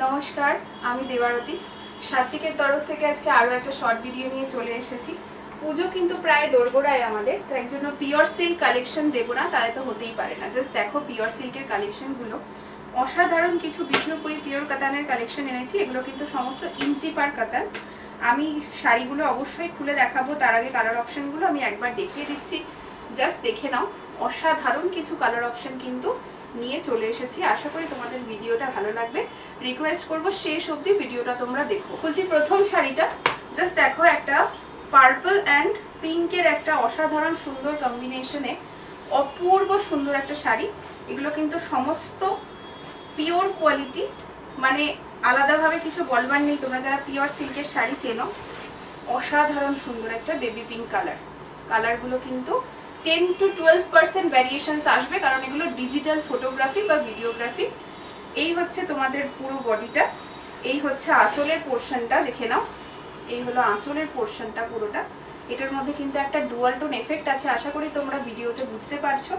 নমস্কার, আমি দেবারতী। সাত্বিকের তরফ থেকে আজকে আরো একটা শর্ট ভিডিও নিয়ে চলে এসেছি। পুজো কিন্তু প্রায় দোরগোড়ায় আমাদের, তাই জন্য পিওর সিল্ক কালেকশন দেবো না, তাহলে তো হতেই পারে না। জাস্ট দেখো পিওর সিল্কের কালেকশনগুলো, অসাধারণ কিছু বিষ্ণুপুরি পিওর কাতানের কালেকশন এনেছি। এগুলো কিন্তু সমস্ত ইঞ্চি পার কাতান। আমি শাড়িগুলো অবশ্যই খুলে দেখাবো, তার আগে কালার অপশনগুলো আমি একবার দেখিয়ে দিচ্ছি, জাস্ট দেখে নাও। অসাধারণ কিছু কালার অপশন কিন্তু নিয়ে চলে এসেছি। আশা করি তোমাদের ভিডিওটা ভালো লাগবে। রিকোয়েস্ট করব শেষ অবধি ভিডিওটা তোমরা দেখো। বলছি প্রথম শাড়িটা জাস্ট দেখো, একটা পার্পল অ্যান্ড পিঙ্কের একটা অসাধারণ সুন্দর কম্বিনেশনে অপূর্ব সুন্দর একটা শাড়ি। এগুলো কিন্তু সমস্ত পিওর কোয়ালিটি, মানে আলাদাভাবে কিছু বলবার নেই। তোমরা যারা পিওর সিল্কের শাড়ি চেনো, অসাধারণ সুন্দর একটা বেবি পিঙ্ক কালারগুলো কিন্তু 10 to 12% ভ্যারিয়েশনস আসবে, কারণ এগুলো ডিজিটাল ফটোগ্রাফি বা ভিডিওগ্রাফি। এই হচ্ছে তোমাদের পুরো বডিটা, এই হচ্ছে আঁচলের পোর্শনটা, দেখে নাও। এই হলো আঁচলের পোর্শনটা পুরোটা। এটার মধ্যে কিন্তু একটা ডুয়াল টোন এফেক্ট আছে, আশা করি তোমরা ভিডিওতে বুঝতে পারছো।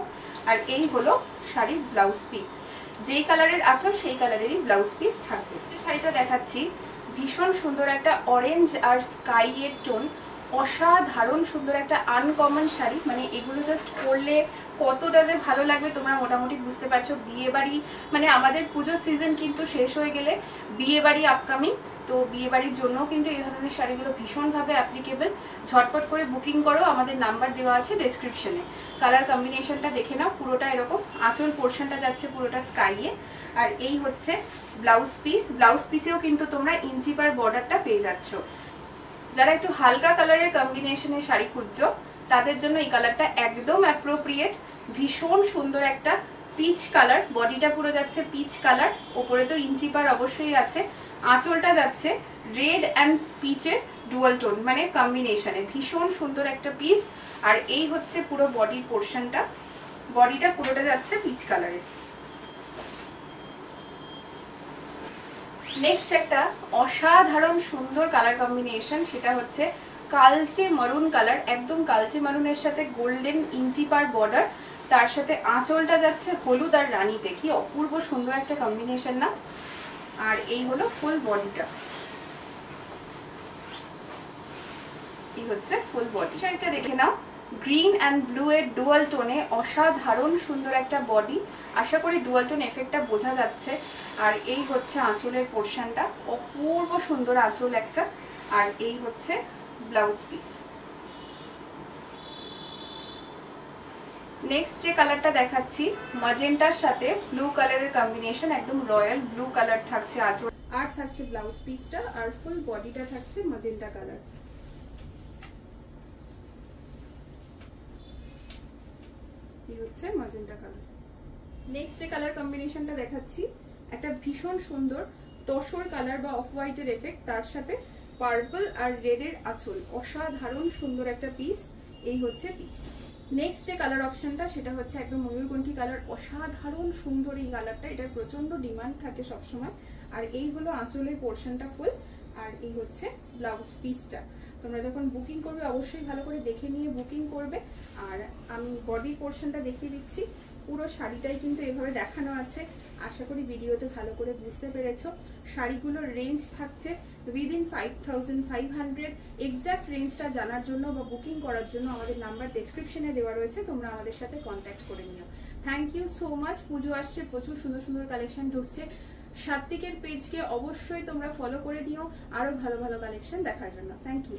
আর এই হলো শাড়ির ব্লাউজ পিস, যেই কালারের আঁচল সেই কালারেরই ব্লাউজ পিস থাকবে। শাড়িটা দেখাচ্ছি, ভীষণ সুন্দর একটা অরেঞ্জ আর স্কাই এর টোন, অসাধারণ সুন্দর একটা আনকমন শাড়ি। মানে এগুলো জাস্ট পরলে কতটা যে ভালো লাগবে তোমরা মোটামুটি বুঝতে পারছো। বিয়ে বাড়ি, মানে আমাদের পুজোর সিজন কিন্তু শেষ হয়ে গেলে বিয়ে বাড়ি আপকামিং, তো বিয়ে বাড়ির জন্য কিন্তু এই ধরনের শাড়িগুলো ভীষণভাবে অ্যাপ্লিকেবল। ঝটপট করে বুকিং করো, আমাদের নাম্বার দেওয়া আছে ডেসক্রিপশনে। কালার কম্বিনেশনটা দেখে নাও, পুরোটা এরকম। আঁচল পোর্শনটা যাচ্ছে পুরোটা স্কাইয়ে, আর এই হচ্ছে ব্লাউজ পিস। ব্লাউজ পিসেও কিন্তু তোমরা ইঞ্চি পার বর্ডারটা পেয়ে যাচ্ছ। যারা একটু হালকা কালারের কম্বিনেশনের শাড়ি খুঁজছো, তাদের জন্য এই কালারটা একদম অ্যাপ্রোপ্রিয়েট। ভীষণ সুন্দর একটা পিচ কালার, বডিটা পুরো যাচ্ছে পিচ কালার, ওপরে তো ইঞ্চি পার অবশ্যই আছে। আঁচলটা যাচ্ছে রেড অ্যান্ড পিচের ডুয়াল টোন, মানে কম্বিনেশনে ভীষণ সুন্দর একটা পিস। আর এই হচ্ছে পুরো বডির পোর্শনটা, বডিটা পুরোটা যাচ্ছে পিচ কালারের। নেক্সট একটা অসাধারণ সুন্দর কালার কম্বিনেশন, সেটা হচ্ছে কালচে মারুন কালার। একদম কালচে মারুনের সাথে গোল্ডেন ইঞ্চি পার বর্ডার, তার সাথে আঁচলটা যাচ্ছে হলুদ আর রানীতে। কি অপূর্ব সুন্দর একটা কম্বিনেশন না? আর এই হলো ফুল বডিটা, এই হচ্ছে ফুল বডি। শাড়িটা দেখে নাও, গ্রিন অ্যান্ড ব্লু এর ডুয়াল টোনে অসাধারণ সুন্দর একটা বডি। আশা করি ডুয়াল টোন এফেক্টটা বোঝা যাচ্ছে। আর এই হচ্ছে আঁচলের পোর্শনটা, অপূর্ব সুন্দর আঁচল একটা। আর এই হচ্ছে ব্লাউজ পিস। নেক্সট যে কালারটা দেখাচ্ছি, ম্যাজেন্টার সাথে ব্লু কালারের কম্বিনেশন, একদম রয়্যাল ব্লু কালার থাকছে আঁচল, আর থাকছে ব্লাউজ পিসটা, আর ফুল বডিটা থাকছে ম্যাজেন্টা কালার। এই হচ্ছে ম্যাজেন্টা কালার। নেক্সট যে কালার কম্বিনেশনটা দেখাচ্ছি, একটা ভীষণ সুন্দর তসর কালার বা অফ হোয়াইটের এফেক্ট, তার সাথে পার্পল আর রেড এর আঁচল। অসাধারণ সুন্দর একটা পিস, এই হচ্ছে পিসটা। নেক্সট যে কালার অপশনটা, সেটা হচ্ছে একদম ময়ূরকণ্ঠী কালার। অসাধারণ সুন্দর এই কালারটা, এটার প্রচন্ড ডিমান্ড থাকে সবসময়। আর এই হলো আঁচলের পোর্শনটা ফুল, আর এই হচ্ছে ব্লাউজ পিসটা। তোমরা যখন বুকিং করবে অবশ্যই ভালো করে দেখে নিয়ে বুকিং করবে। আর আমি বডির পোর্শনটা দেখিয়ে দিচ্ছি, পুরো শাড়িটাই কিন্তু এভাবে দেখানো আছে। আশা করি ভিডিওতে ভালো করে বুঝতে পেরেছো। শাড়িগুলোর রেঞ্জ থাকছে উইদিন 5500। এক্সাক্ট রেঞ্জটা জানার জন্য বা বুকিং করার জন্য আমাদের নাম্বার ডেসক্রিপশনে দেওয়া রয়েছে, তোমরা আমাদের সাথে কন্ট্যাক্ট করে নিও। Thank you so much. Pujo আসছে, প্রচুর সুন্দর সুন্দর কালেকশন ঢুকছে। সাত্বিকের পেজকে অবশ্যই তোমরা ফলো করে নিও আরো ভালো ভালো কালেকশন দেখার জন্য। Thank you.